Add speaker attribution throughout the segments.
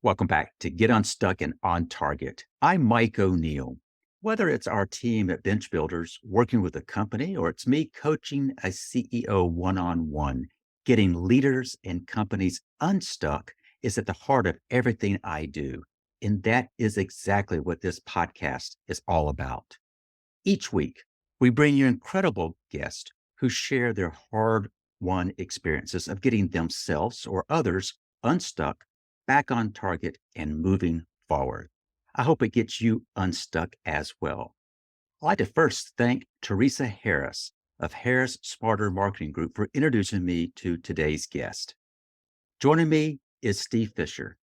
Speaker 1: Welcome back to Get Unstuck and On Target. I'm Mike O'Neill. Whether it's our team at Bench Builders working with a company or it's me coaching a CEO one-on-one, getting leaders and companies unstuck is at the heart of everything I do. And that is exactly what this podcast is all about. Each week, we bring you incredible guests who share their hard-won experiences of getting themselves or others unstuck, back on target, and moving forward. I hope it gets you unstuck as well. I'd like to first thank Teresa Harris of Harris Smarter Marketing Group for introducing me to today's guest. Joining me is Steve Fisher.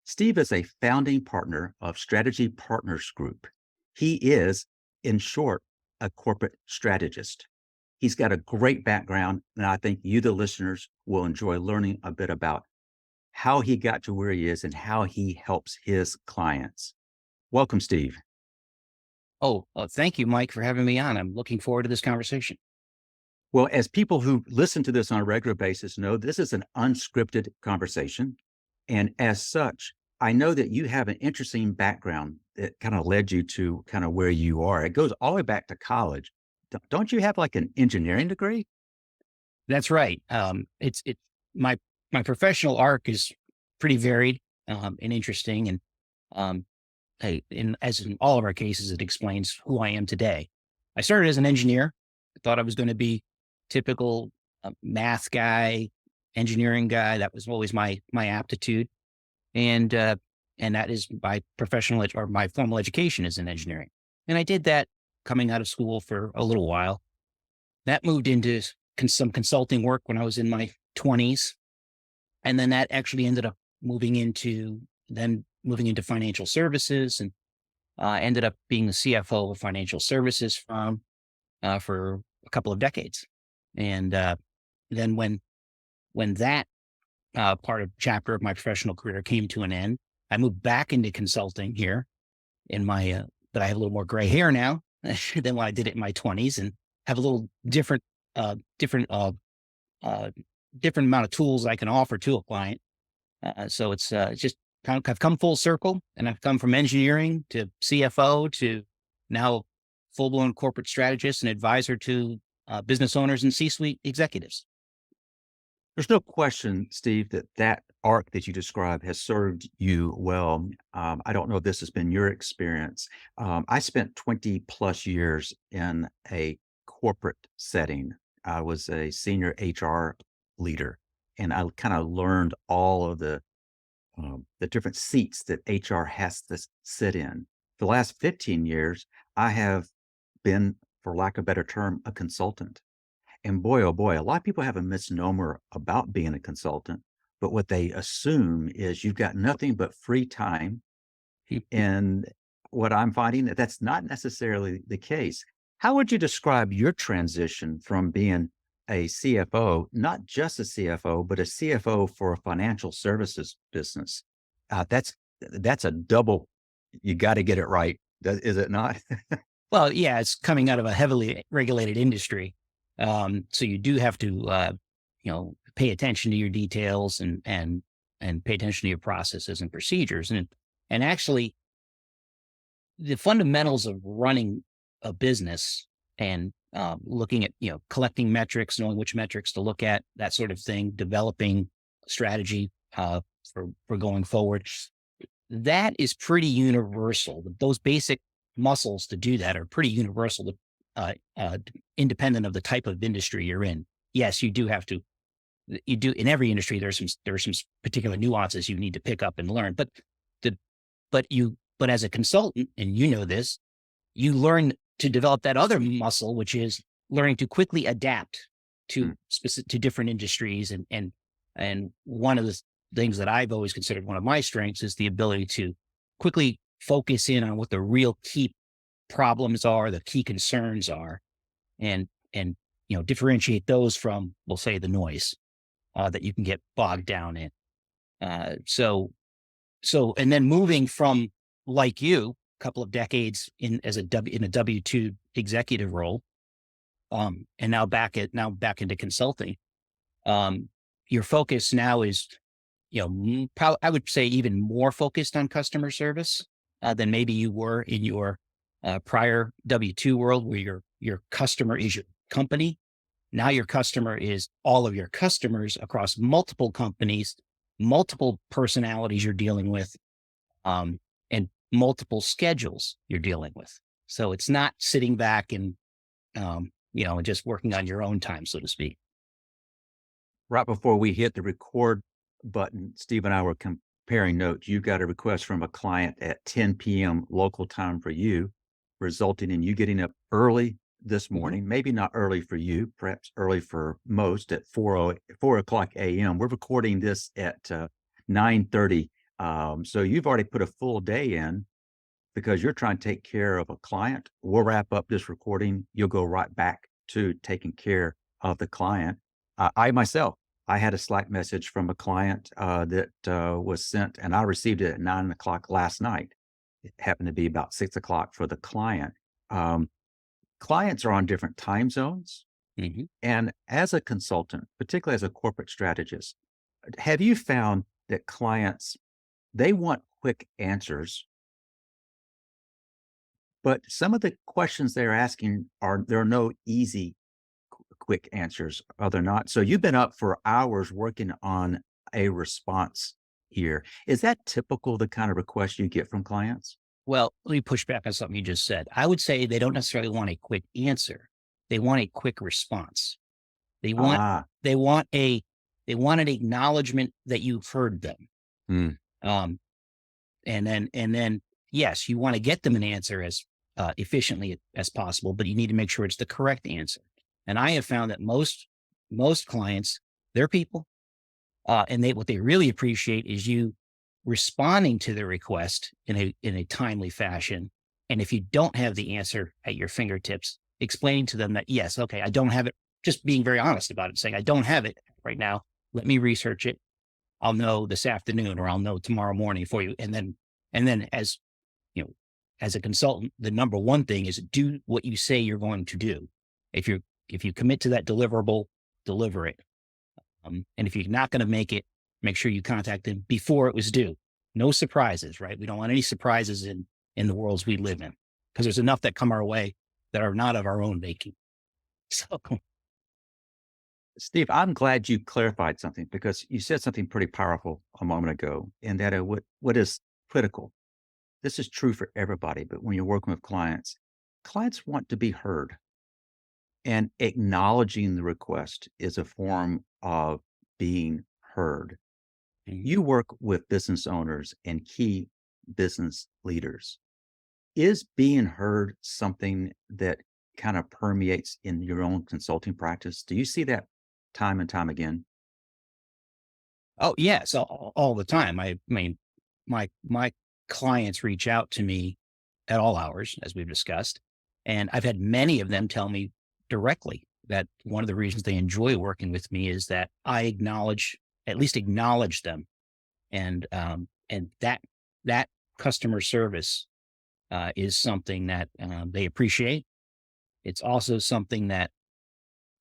Speaker 1: Steve is a founding partner of Strategy Partners Group. He is, in short, a corporate strategist. He's got a great background, and I think you, the listeners, will enjoy learning a bit about how he got to where he is and how he helps his clients. Welcome, Steve.
Speaker 2: Thank you, Mike, for having me on. I'm looking forward to this conversation.
Speaker 1: Well, as people who listen to this on a regular basis know, this is an unscripted conversation. And as such, I know that you have an interesting background that kind of led you to kind of where you are. It goes all the way back to college. Don't you have like an engineering degree?
Speaker 2: That's right. My professional arc is pretty varied and interesting, and as in all of our cases, it explains who I am today. I started as an engineer. I thought I was going to be typical math guy, engineering guy. That was always my aptitude, and that is my my formal education is in engineering. And I did that coming out of school for a little while. That moved into some consulting work when I was in my 20s. And then that actually ended up moving into financial services, and ended up being the CFO of a financial services firm for a couple of decades. And then when that chapter of my professional career came to an end, I moved back into consulting here but I have a little more gray hair now than when I did it in my 20s, and have a little different amount of tools I can offer to a client. So it's just kind of, I've come full circle, and I've come from engineering to CFO to now full-blown corporate strategist and advisor to business owners and C-suite executives.
Speaker 1: There's no question, Steve, that arc that you described has served you well. I don't know if this has been your experience. I spent 20 plus years in a corporate setting. I was a senior HR leader, and I kind of learned all of the different seats that HR has to sit in. For the last 15 years, I have been, for lack of a better term, a consultant. And boy, oh boy, a lot of people have a misnomer about being a consultant, but what they assume is you've got nothing but free time. And what I'm finding, that's not necessarily the case. How would you describe your transition from being a CFO, not just a CFO, but a CFO for a financial services business? That's a double. You got to get it right, is it not?
Speaker 2: Well, yeah, it's coming out of a heavily regulated industry. So you do have to, pay attention to your details and pay attention to your processes and procedures. And actually the fundamentals of running a business and, looking at, collecting metrics, knowing which metrics to look at, that sort of thing, developing strategy, for going forward. That is pretty universal. Those basic muscles to do that are pretty universal independent of the type of industry you're in. Yes, you do in every industry. There are some particular nuances you need to pick up and learn, but as a consultant, and you know this, you learn to develop that other muscle, which is learning to quickly adapt to different industries. And one of the things that I've always considered one of my strengths is the ability to quickly focus in on what the real key problems are, the key concerns are, and differentiate those from, we'll say, the noise that you can get bogged down in. And then moving from, like you, a couple of decades in a W-2 executive role, and now back into consulting. Your focus now is I would say even more focused on customer service than maybe you were in your prior W-2 world, where your customer is your company. Now your customer is all of your customers across multiple companies, multiple personalities you're dealing with, and multiple schedules you're dealing with. So it's not sitting back and just working on your own time, so to speak.
Speaker 1: Right before we hit the record button, Steve and I were comparing notes. You got a request from a client at 10 p.m. local time for you, resulting in you getting up early this
Speaker 2: Mhm.
Speaker 1: morning. Maybe not early for you, perhaps early for most at 4 o'clock a.m. We're recording this at 9:30. So you've already put a full day in because you're trying to take care of a client. We'll wrap up this recording. You'll go right back to taking care of the client. I myself, I had a Slack message from a client that was sent, and I received it at 9 o'clock last night. It happened to be about 6 o'clock for the client. Um, Clients are on different time zones.
Speaker 2: Mhm.
Speaker 1: And as a consultant, particularly as a corporate strategist, have you found that clients, they want quick answers, but some of the questions they're asking are there are no easy quick answers, are there not? So you've been up for hours working on a response here. Is that typical, the kind of request you get from clients?
Speaker 2: Well, let me push back on something you just said. I would say they don't necessarily want a quick answer. They want a quick response. They want
Speaker 1: Ah,
Speaker 2: they want a they want an acknowledgement that you've heard them.
Speaker 1: mm,
Speaker 2: Um, and then yes, you want to get them an answer as efficiently as possible, but you need to make sure it's the correct answer. And I have found that most clients, they're people, and what they really appreciate is you responding to the request in a timely fashion. And if you don't have the answer at your fingertips, explaining to them that yes, okay, I don't have it. Just being very honest about it, saying I don't have it right now. Let me research it. I'll know this afternoon, or I'll know tomorrow morning for you. And then as you know, as a consultant, the number one thing is do what you say you're going to do. If you commit to that deliverable, deliver it. And if you're not going to make it, make sure you contact them before it was due. No surprises, right? We don't want any surprises in the worlds we live in, because there's enough that come our way that are not of our own making. So,
Speaker 1: Steve, I'm glad you clarified something because you said something pretty powerful a moment ago, and that what is critical. This is true for everybody, but when you're working with clients, clients want to be heard, and acknowledging the request is a form of being heard.
Speaker 2: mhm.
Speaker 1: You work with business owners and key business leaders. Is being heard something that kind of permeates in your own consulting practice? Do you see that time and time again?
Speaker 2: Oh yes, all the time. I mean, my clients reach out to me at all hours, as we've discussed, and I've had many of them tell me directly that one of the reasons they enjoy working with me is that I at least acknowledge them, and that customer service is something that they appreciate. It's also something that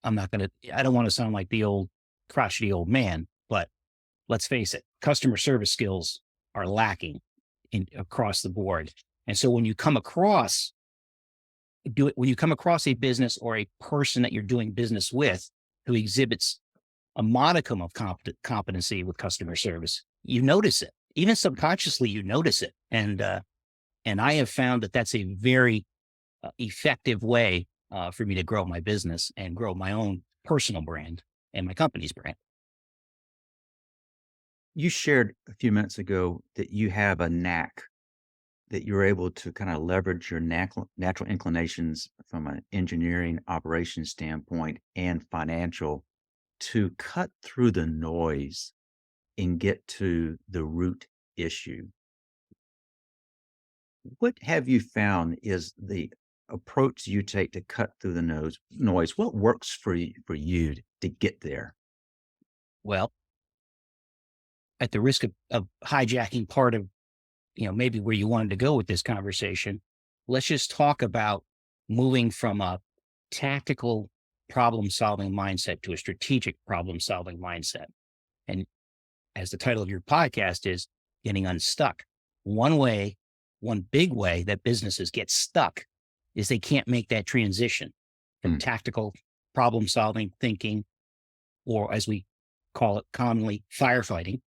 Speaker 2: I don't want to sound like the old crotchety old man, but let's face it, customer service skills are lacking across the board. And so when you come across a business or a person that you're doing business with who exhibits a modicum of competency with customer service, you notice it. Even subconsciously, you notice it. And I have found that that's a very effective way for me to grow my business and grow my own personal brand and my company's brand.
Speaker 1: You shared a few minutes ago that you have a knack that you're able to kind of leverage your natural inclinations from an engineering operations standpoint and financial to cut through the noise and get to the root issue. What have you found is the approach you take to cut through the noise? What works for you to get there?
Speaker 2: Well, at the risk of hijacking part of maybe where you wanted to go with this conversation, let's just talk about moving from a tactical problem solving mindset to a strategic problem solving mindset. And as the title of your podcast is, getting unstuck. One big way that businesses get stuck is they can't make that transition from
Speaker 1: Mm.
Speaker 2: tactical problem solving thinking, or as we call it commonly, firefighting,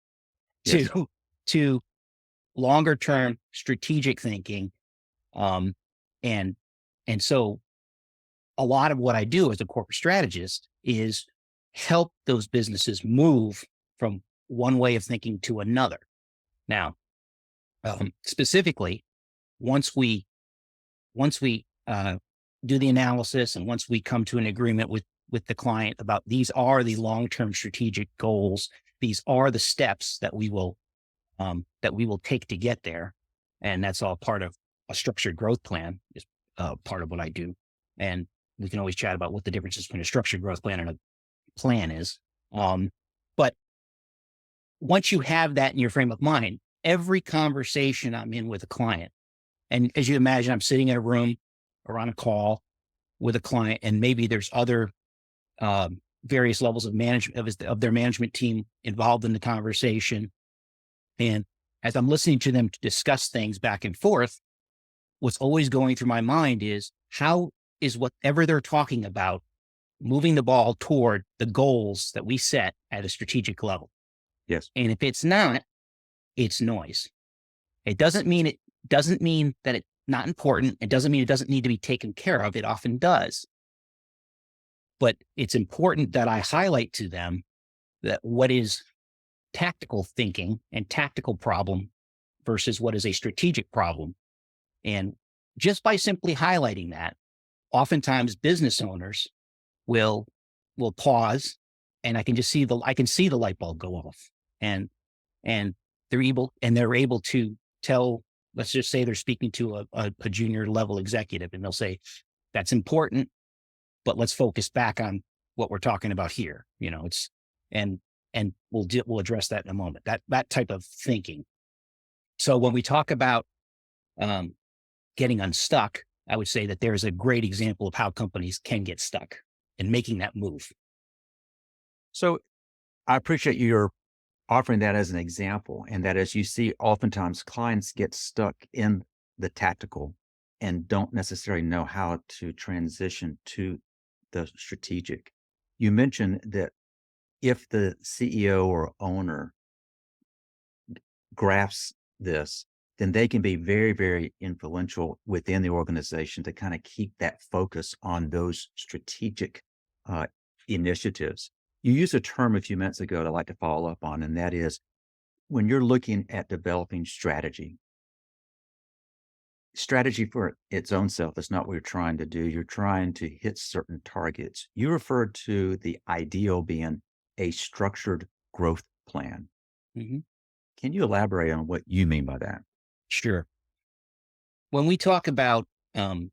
Speaker 1: Yes.
Speaker 2: to to longer term strategic thinking. Um, and and so a lot of what I do as a corporate strategist is help those businesses move from one way of thinking to another. Now, specifically, once we once we do the analysis and once we come to an agreement with the client about these are the long term strategic goals, these are the steps that we will take to get there, and that's all part of a structured growth plan. Is part of what I do, and we can always chat about what the differences between a structured growth plan and a plan is. But once you have that in your frame of mind, every conversation I'm in with a client, and as you imagine, I'm sitting in a room or on a call with a client, and maybe there's other various levels of management of their management team involved in the conversation. And as I'm listening to them to discuss things back and forth, what's always going through my mind is how is whatever they're talking about moving the ball toward the goals that we set at a strategic level.
Speaker 1: Yes.
Speaker 2: And if it's not, it's noise. It doesn't mean that it's not important. It doesn't mean it doesn't need to be taken care of. It often does. But it's important that I highlight to them that what is tactical thinking and tactical problem versus what is a strategic problem. And just by simply highlighting that, oftentimes business owners will pause, and I can see the light bulb go off. And they're able to tell, let's just say they're speaking to a junior level executive, and they'll say, that's important, but let's focus back on what we're talking about here. And we'll address that in a moment. That type of thinking. So when we talk about getting unstuck, I would say that there's a great example of how companies can get stuck in making that move.
Speaker 1: So I appreciate your offering that as an example, and that as you see, oftentimes clients get stuck in the tactical and don't necessarily know how to transition to the strategic. You mentioned that if the CEO or owner grasps this, then they can be very, very influential within the organization to kind of keep that focus on those strategic uh, initiatives. You used a term a few minutes ago that I'd like to follow up on, and that is when you're looking at developing strategy for its own self is not what you're trying to do. You're trying to hit certain targets. You referred to the ideal being a structured growth plan.
Speaker 2: Mhm.
Speaker 1: Can you elaborate on what you mean by that?
Speaker 2: Sure. When we talk about in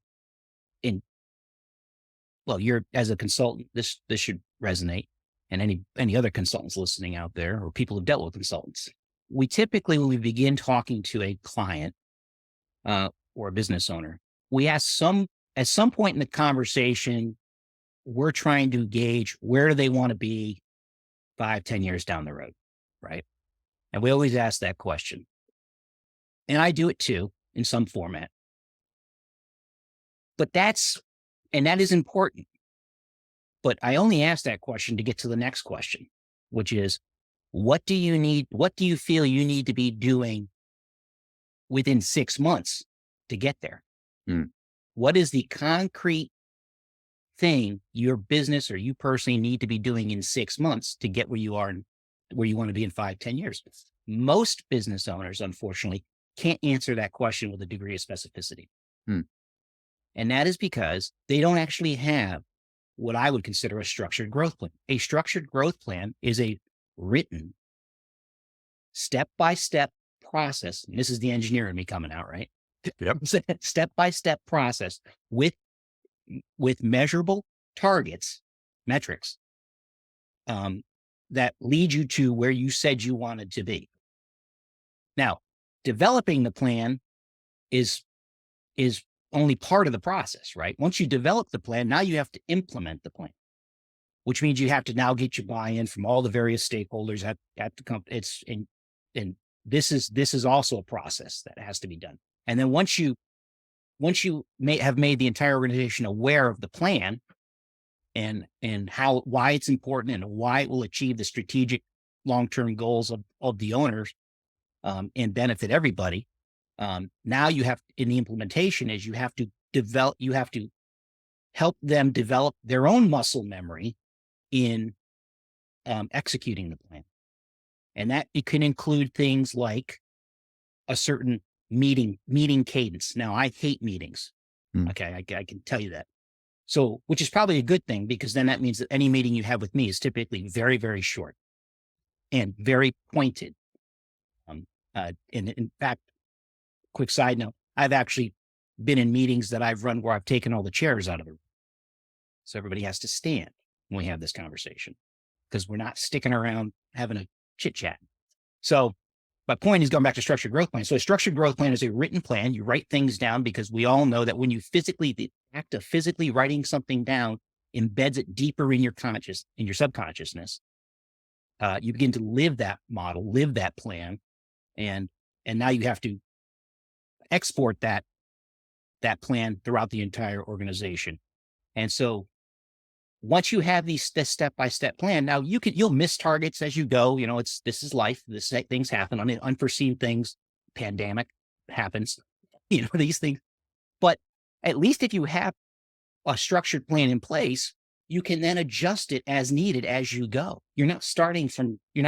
Speaker 2: well, you're as a consultant, this should resonate, and any other consultants listening out there or people who've dealt with consultants. We typically, when we begin talking to a client or a business owner, we ask at some point in the conversation, we're trying to gauge where do they want to be 5, 10 years down the road, right? And we always ask that question. And I do it too in some format. But that is important. But I only ask that question to get to the next question, which is what do you need? What do you feel you need to be doing within 6 months to get there?
Speaker 1: Mm.
Speaker 2: What is the concrete thing your business or you personally need to be doing in 6 months to get where you are and where you want to be in 5, 10 years? Most business owners, unfortunately, can't answer that question with a degree of specificity.
Speaker 1: Mm.
Speaker 2: And that is because they don't actually have what I would consider a structured growth plan. A structured growth plan is a written step-by-step process. And this is the engineer in me coming out, right?
Speaker 1: Yep.
Speaker 2: Step-by-step process with measurable targets, metrics, that lead you to where you said you wanted to be. Now, developing the plan is only part of the process, right? Once you develop the plan, now you have to implement the plan, which means you have to now get your buy-in from all the various stakeholders at the company. And this is also a process that has to be done. And then once you have made the entire organization aware of the plan and why it's important and why it will achieve the strategic long-term goals of the owners, and benefit everybody. Now you have in the implementation is you have to help them develop their own muscle memory in executing the plan. And that it can include things like a certain meeting cadence. Now I hate meetings.
Speaker 1: Mm.
Speaker 2: Okay. I can tell you that. So, which is probably a good thing because then that means that any meeting you have with me is typically very, very short and very pointed. And in fact, quick side note, I've actually been in meetings that I've run where I've taken all the chairs out of the room. So everybody has to stand when we have this conversation because we're not sticking around having a chit chat. So my point is going back to structured growth plan. So a structured growth plan is a written plan. You write things down because we all know that when you the act of physically writing something down embeds it deeper in your subconsciousness. You begin to live that model, live that plan. And now you have to export that plan throughout the entire organization. And so once you have this step-by-step plan, now you'll miss targets as you go. This is life. Things happen. Unforeseen things, pandemic happens, these things. But at least if you have a structured plan in place, you can then adjust it as needed as you go. You're not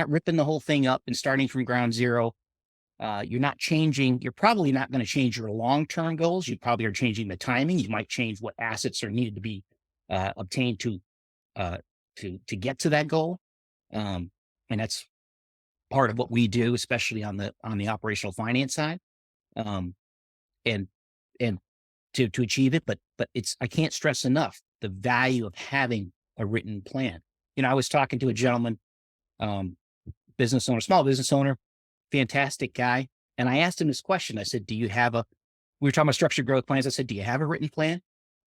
Speaker 2: ripping the whole thing up and starting from ground zero. You're probably not going to change your long-term goals. You probably are changing the timing. You might change what assets are needed to be obtained to get to that goal. And that's part of what we do, especially on the operational finance side. And to achieve it, but I can't stress enough the value of having a written plan. I was talking to a gentleman, business owner, small business owner, fantastic guy. And I asked him this question. I said, we were talking about structured growth plans. I said, do you have a written plan?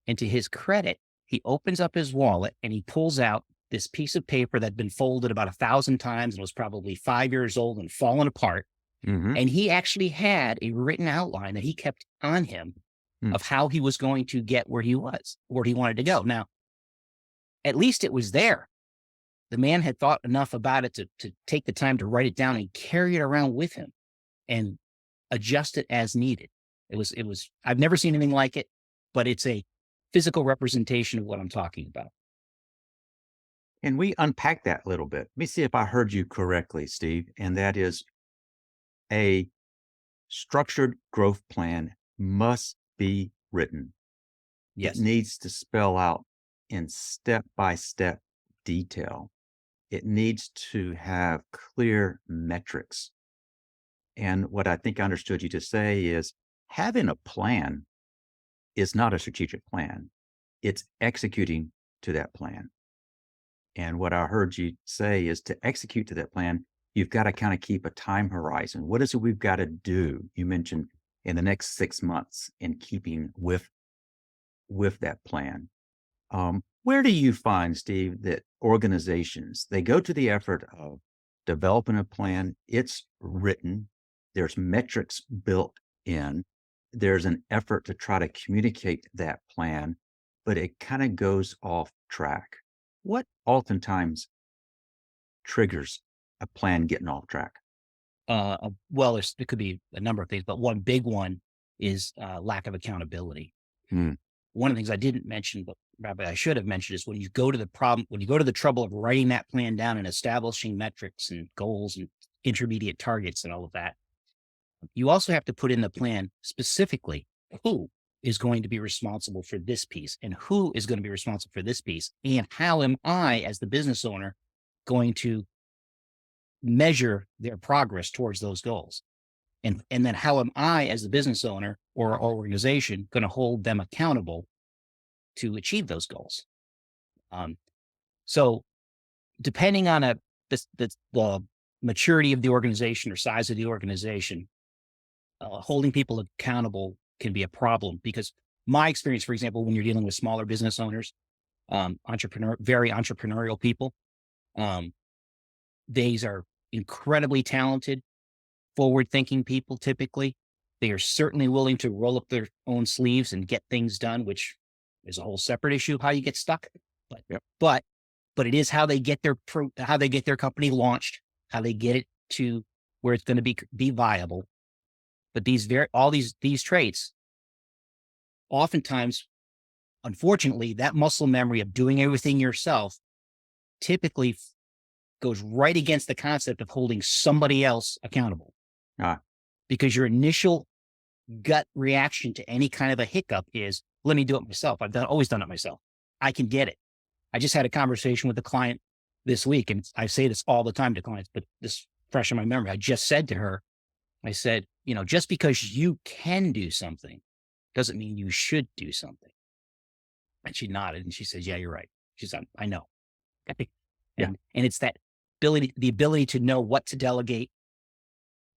Speaker 2: And to his credit, he opens up his wallet and he pulls out this piece of paper that'd been folded about 1,000 times and was probably 5 years old and fallen apart.
Speaker 1: Mm-hmm.
Speaker 2: And he actually had a written outline that he kept on him of how he was going to get where he wanted to go. Now, at least it was there. The man had thought enough about it to take the time to write it down and carry it around with him and adjust it as needed. I've never seen anything like it, but it's a physical representation of what I'm talking about.
Speaker 1: And we unpack that a little bit. Let me see if I heard you correctly, Steve. And that is a structured growth plan must be written.
Speaker 2: Yes.
Speaker 1: It needs to spell out in step-by-step detail. It needs to have clear metrics. And what I think I understood you to say is having a plan is not a strategic plan. It's executing to that plan. And what I heard you say is to execute to that plan, you've got to kind of keep a time horizon. What is it we've got to do? You mentioned in the next 6 months in keeping with that plan. Where do you find, Steve, that organizations, they go to the effort of developing a plan, it's written, there's metrics built in, there's an effort to try to communicate that plan, but it kind of goes off track. What oftentimes triggers a plan getting off track?
Speaker 2: Well, it could be a number of things, but one big one is lack of accountability. One of the things I didn't mention, but probably I should have mentioned is when you go to the trouble of writing that plan down and establishing metrics and goals and intermediate targets and all of that, you also have to put in the plan specifically who is going to be responsible for this piece and who is going to be responsible for this piece. And how am I, as the business owner, going to measure their progress towards those goals? And then how am I, as the business owner or organization, going to hold them accountable to achieve those goals? So depending on the maturity of the organization or size of the organization, holding people accountable can be a problem because my experience, for example, when you're dealing with smaller business owners, very entrepreneurial people. Um, these are incredibly talented, forward-thinking people typically. They are certainly willing to roll up their own sleeves and get things done, which is a whole separate issue of how you get stuck. But
Speaker 1: Yep.
Speaker 2: but but it is how they get how they get their company launched, how they get it to where it's going to be viable. But all these traits, oftentimes, unfortunately, that muscle memory of doing everything yourself typically goes right against the concept of holding somebody else accountable,
Speaker 1: Ah,
Speaker 2: because your initial gut reaction to any kind of a hiccup is, let me do it myself. Always done it myself. I can get it. I just had a conversation with a client this week, and I say this all the time to clients, but this fresh in my memory. I just said to her, I said, just because you can do something doesn't mean you should do something. And she nodded and she says, yeah, you're right. She said, I know.
Speaker 1: yeah.
Speaker 2: And it's that the ability to know what to delegate,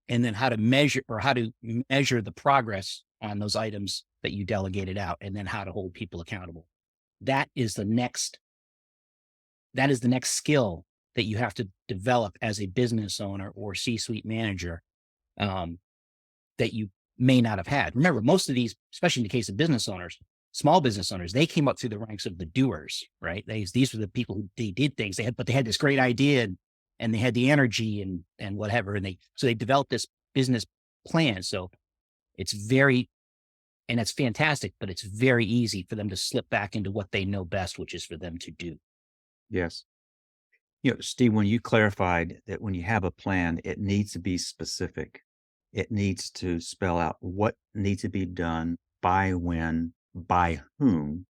Speaker 2: and then how to measure the progress on those items that you delegated out, and then how to hold people accountable. That is the next skill that you have to develop as a business owner or C-suite manager, um, that you may not have had. Remember, most of these, especially in the case of business owners, small business owners, they came up through the ranks of the doers, right? These were the people who they did things. But they had this great idea, and they had the energy and whatever. And they developed this business plan. So it's and it's fantastic, but it's very easy for them to slip back into what they know best, which is for them to do.
Speaker 1: Yes. Steve, when you clarified that when you have a plan, it needs to be specific. It needs to spell out what needs to be done, by when, by whom,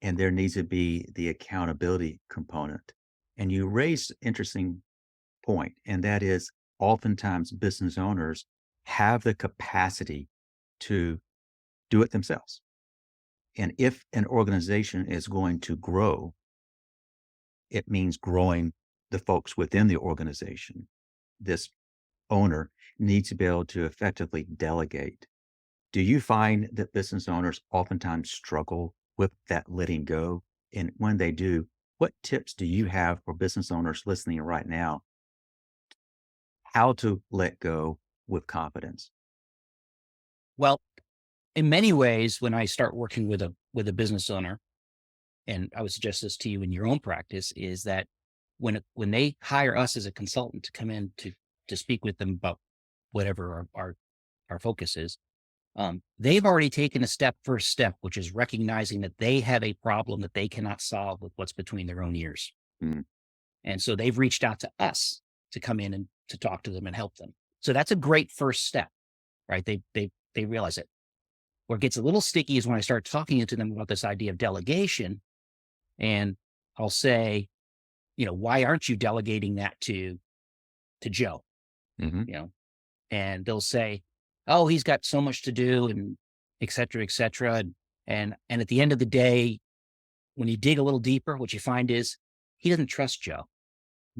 Speaker 1: and there needs to be the accountability component. And you raised an interesting point, and that is oftentimes business owners have the capacity to do it themselves. And if an organization is going to grow, it means growing the folks within the organization. This owner needs to be able to effectively delegate. Do you find that business owners oftentimes struggle with that letting go? And when they do, what tips do you have for business owners listening right now? How to let go with confidence?
Speaker 2: Well, in many ways, when I start working with a business owner, and I would suggest this to you in your own practice, is that when they hire us as a consultant to come in to speak with them about whatever our focus is, they've already taken first step, which is recognizing that they have a problem that they cannot solve with what's between their own ears.
Speaker 1: Mm,
Speaker 2: And so they've reached out to us to come in and to talk to them and help them. So that's a great first step, right? They realize it. Where it gets a little sticky is when I start talking to them about this idea of delegation, and I'll say, why aren't you delegating that to Joe?
Speaker 1: mhm.
Speaker 2: You know, and they'll say, oh, he's got so much to do, and et cetera, et cetera. And at the end of the day, when you dig a little deeper, what you find is he doesn't trust Joe.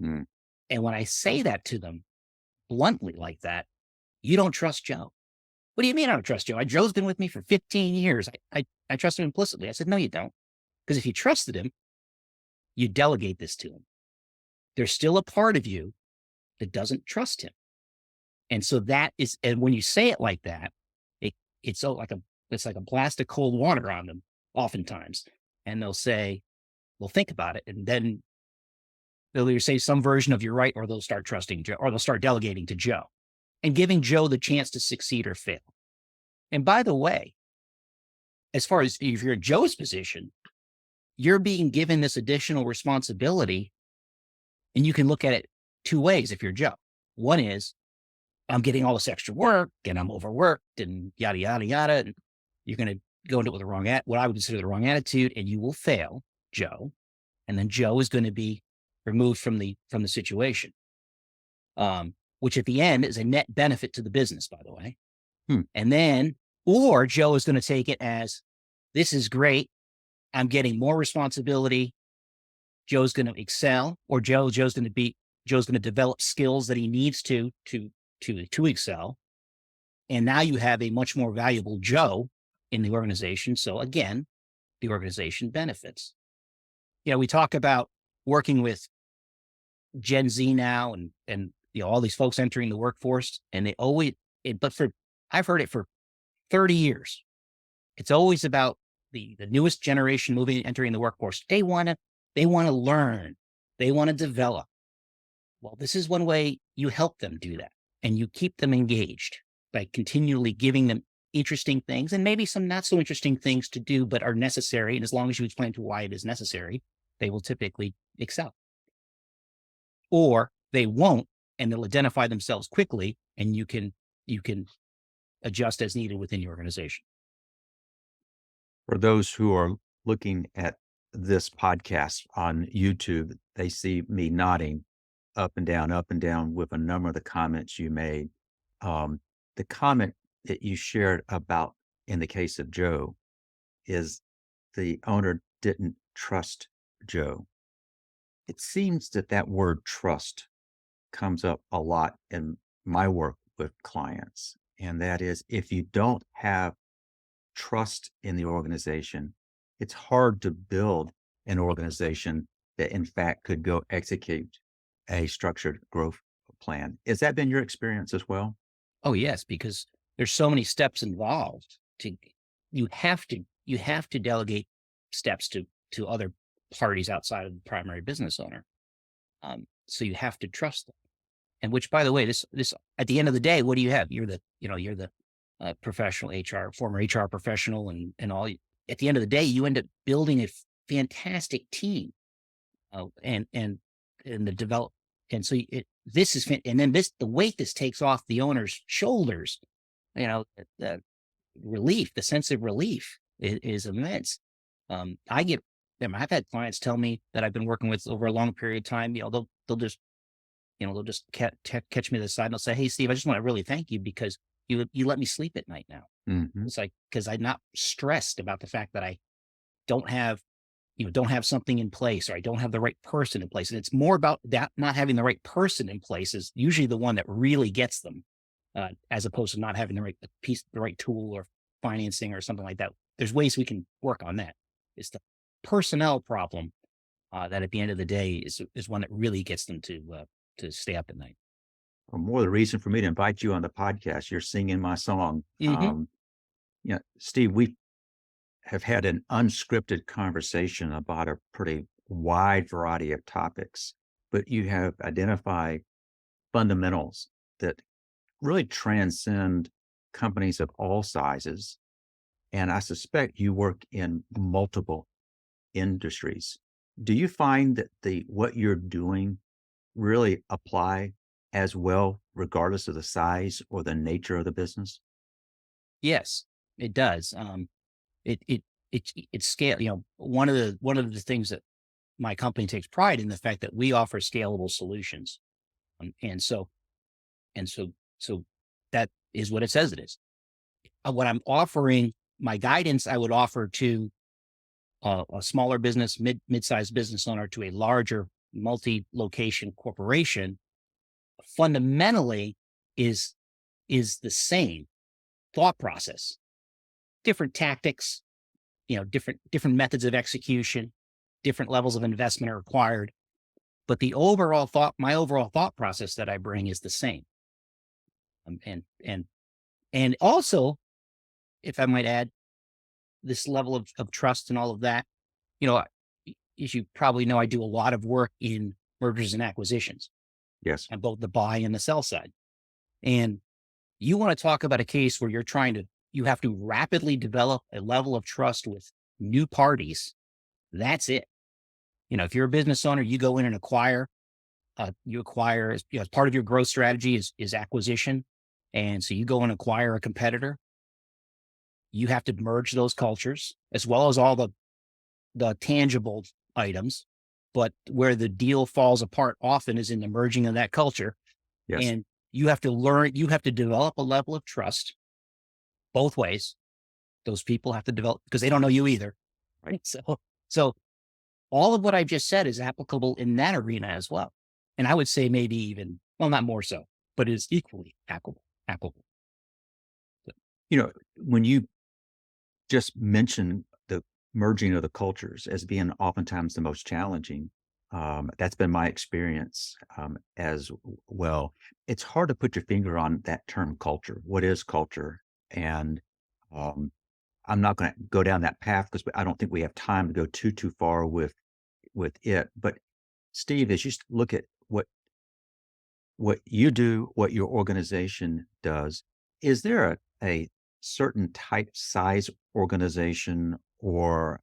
Speaker 1: Mm,
Speaker 2: And when I say that to them bluntly like that, you don't trust Joe. What do you mean I don't trust Joe? Joe's been with me for 15 years. I trust him implicitly. I said, no, you don't. Because if you trusted him, you delegate this to him. There's still a part of you that doesn't trust him. And so and when you say it like that, it's so it's like a blast of cold water on them oftentimes. And they'll say, well, think about it. And then they'll either say some version of you're right, or they'll start trusting Joe, or they'll start delegating to Joe and giving Joe the chance to succeed or fail. And by the way, as far as if you're in Joe's position, you're being given this additional responsibility, and you can look at it two ways if you're Joe. One is, I'm getting all this extra work and I'm overworked and yada, yada, yada. And you're going to go into it with what I would consider the wrong attitude, and you will fail Joe. And then Joe is going to be removed from the situation. Which at the end is a net benefit to the business, by the way.
Speaker 1: hmm,
Speaker 2: And then, or Joe is going to take it as, this is great. I'm getting more responsibility. Joe's going to excel, or Joe's going to develop skills that he needs to excel. And now you have a much more valuable Joe in the organization. So again, the organization benefits. we talk about working with Gen Z now and all these folks entering the workforce, and they always but for I've heard it for 30 years. It's always about the newest generation moving entering the workforce. They want to learn. They want to develop. Well, this is one way you help them do that, and you keep them engaged by continually giving them interesting things and maybe some not so interesting things to do, but are necessary. And as long as you explain to why it is necessary, they will typically excel. Or they won't, and they'll identify themselves quickly, and you can adjust as needed within your organization.
Speaker 1: For those who are looking at this podcast on YouTube, they see me nodding up and down with a number of the comments you made. Um, the comment that you shared about in the case of Joe is the owner didn't trust Joe. It seems that that word trust comes up a lot in my work with clients. And that is, if you don't have trust in the organization, it's hard to build an organization that, in fact, could go execute a structured growth plan. Has that been your experience as well?
Speaker 2: Oh, yes, because there's so many steps involved to you have to delegate steps to other parties outside of the primary business owner. So you have to trust them. And which, by the way, this at the end of the day, what do you have? You're the professional HR, former HR professional, and all. At the end of the day, you end up building a fantastic team, and the develop. And so this is, and then the weight this takes off the owner's shoulders, the relief, the sense of relief is immense. I get them. I've had clients tell me that I've been working with over a long period of time. They'll just catch me to the side and they'll say, "Hey, Steve, I just want to really thank you because you let me sleep at night now."
Speaker 1: Mhm.
Speaker 2: It's like, because I'm not stressed about the fact that I don't have, don't have something in place, or I don't have the right person in place. And it's more about that not having the right person in place is usually the one that really gets them, as opposed to not having the right piece, the right tool or financing or something like that. There's ways we can work on that. It's the personnel problem, that at the end of the day is one that really gets them to stay up at night.
Speaker 1: Well, more the reason for me to invite you on the podcast. You're singing my song.
Speaker 2: Hmm.
Speaker 1: Steve, we have had an unscripted conversation about a pretty wide variety of topics, but you have identified fundamentals that really transcend companies of all sizes. And I suspect you work in multiple industries. Do you find that the what you're doing really apply as well, regardless of the size or the nature of the business?
Speaker 2: Yes, it does. It's scale. One of the things that my company takes pride in the fact that we offer scalable solutions, and so that is what it says it is. What I'm offering, my guidance, I would offer to a smaller business, mid-sized business owner, to a larger multi-location corporation. Fundamentally, is is the same thought process, different tactics, different methods of execution, different levels of investment are required, but my overall thought process that I bring is the same. And also, if I might add, this level of trust and all of that, you know, as you probably know, I do a lot of work in mergers and acquisitions
Speaker 1: Yes.
Speaker 2: on both the buy and the sell side. And you want to talk about a case where you have to rapidly develop a level of trust with new parties. That's it. If you're a business owner, you go in and acquire as part of your growth strategy is acquisition. And so you go and acquire a competitor. You have to merge those cultures as well as all the tangible items. But where the deal falls apart often is in the merging of that culture.
Speaker 1: Yes.
Speaker 2: And you have to develop a level of trust both ways. Those people have to develop because they don't know you either. Right. So all of what I've just said is applicable in that arena as well. And I would say maybe even, well, not more so, but it is equally applicable.
Speaker 1: When you just mentioned the merging of the cultures as being oftentimes the most challenging. That's been my experience as well. It's hard to put your finger on that term culture. What is culture? And um, I'm not going to go down that path because I don't think we have time to go too far with it. But Steve, as you look at what you do, what your organization does, is there a certain type size organization or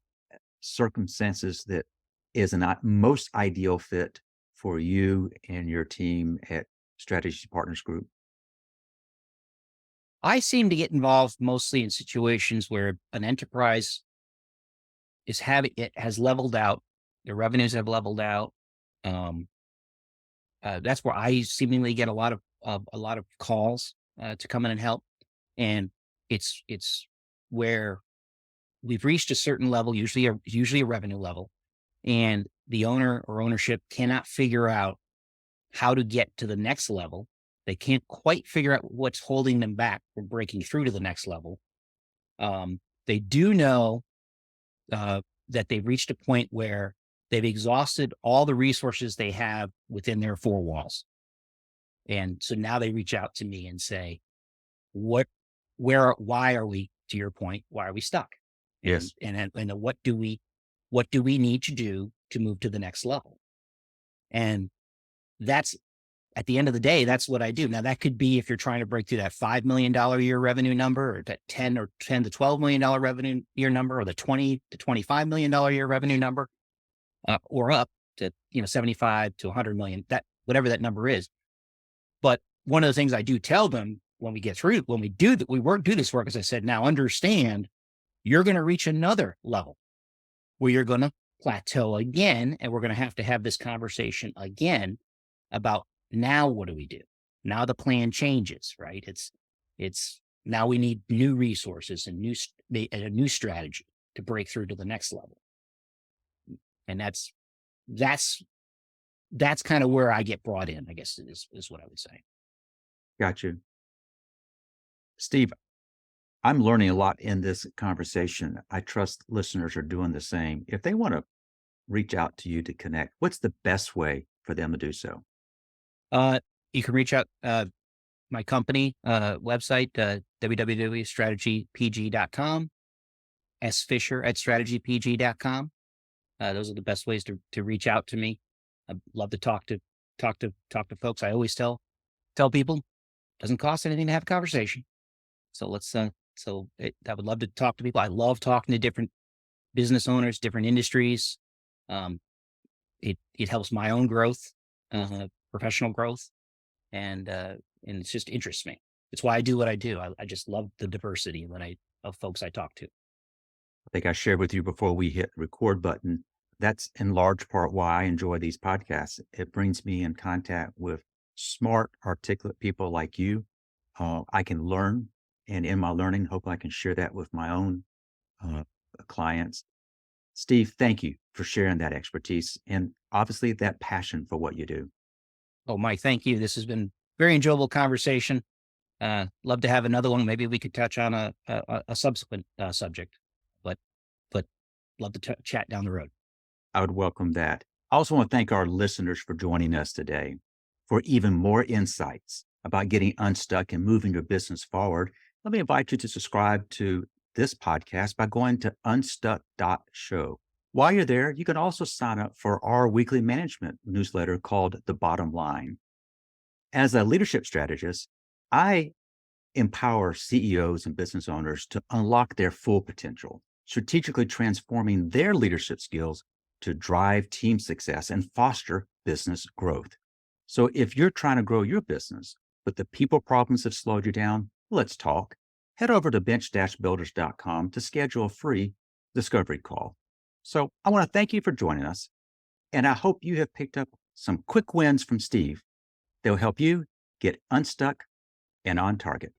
Speaker 1: circumstances that is an most ideal fit for you and your team at Strategy Partners Group?
Speaker 2: I seem to get involved mostly in situations where an enterprise it has leveled out, their revenues have leveled out. Um, that's where I seemingly get a lot of calls to come in and help, and it's where we've reached a certain level, usually a revenue level, and the owner or ownership cannot figure out how to get to the next level. They can't quite figure out what's holding them back from breaking through to the next level. They do know uh, that they've reached a point where they've exhausted all the resources they have within their four walls. And so now they reach out to me and say, what, why are we, to your point, why are we stuck?
Speaker 1: Yes.
Speaker 2: And what do we need to do to move to the next level? And that's at the end of the day, that's what I do. Now that could be if you're trying to break through that $5 million a year revenue number, or that 10 to $12 million revenue year number, or the 20 to $25 million a year revenue number, or up to, 75 to 100 million, that whatever that number is. But one of the things I do tell them when we get through, when we do that, do this work, as I said, now understand you're going to reach another level where you're going to plateau again. And we're going to have this conversation again about now what do we do? Now the plan changes, right? It's now we need new resources and a new strategy to break through to the next level. And that's kind of where I get brought in, I guess is what I would say.
Speaker 1: Got you. Steve, I'm learning a lot in this conversation. I trust listeners are doing the same. If they want to reach out to you to connect, what's the best way for them to do so?
Speaker 2: Uh, you can reach out, my company, website, www.strategypg.com, sfisher@strategypg.com. Those are the best ways to reach out to me. I'd love to talk to folks. I always tell people it doesn't cost anything to have a conversation. So I would love to talk to people. I love talking to different business owners, different industries. Um, it helps my own growth, professional growth, and it just interests me. It's why I do what I do. I just love the diversity of folks I talk to.
Speaker 1: I think I shared with you before we hit the record button. That's in large part why I enjoy these podcasts. It brings me in contact with smart, articulate people like you. I can learn, and in my learning, hope I can share that with my own uh, clients. Steve, thank you for sharing that expertise and obviously that passion for what you do.
Speaker 2: Oh, Mike, thank you. This has been very enjoyable conversation. Love to have another one. Maybe we could touch on a subsequent subject, but but love to chat down the road.
Speaker 1: I would welcome that. I also want to thank our listeners for joining us today. For even more insights about getting unstuck and moving your business forward, let me invite you to subscribe to this podcast by going to unstuck.show. While you're there, you can also sign up for our weekly management newsletter called The Bottom Line. As a leadership strategist, I empower CEOs and business owners to unlock their full potential, strategically transforming their leadership skills to drive team success and foster business growth. So if you're trying to grow your business, but the people problems have slowed you down, let's talk. Head over to bench-builders.com to schedule a free discovery call. So I want to thank you for joining us, and I hope you have picked up some quick wins from Steve that will help you get unstuck and on target.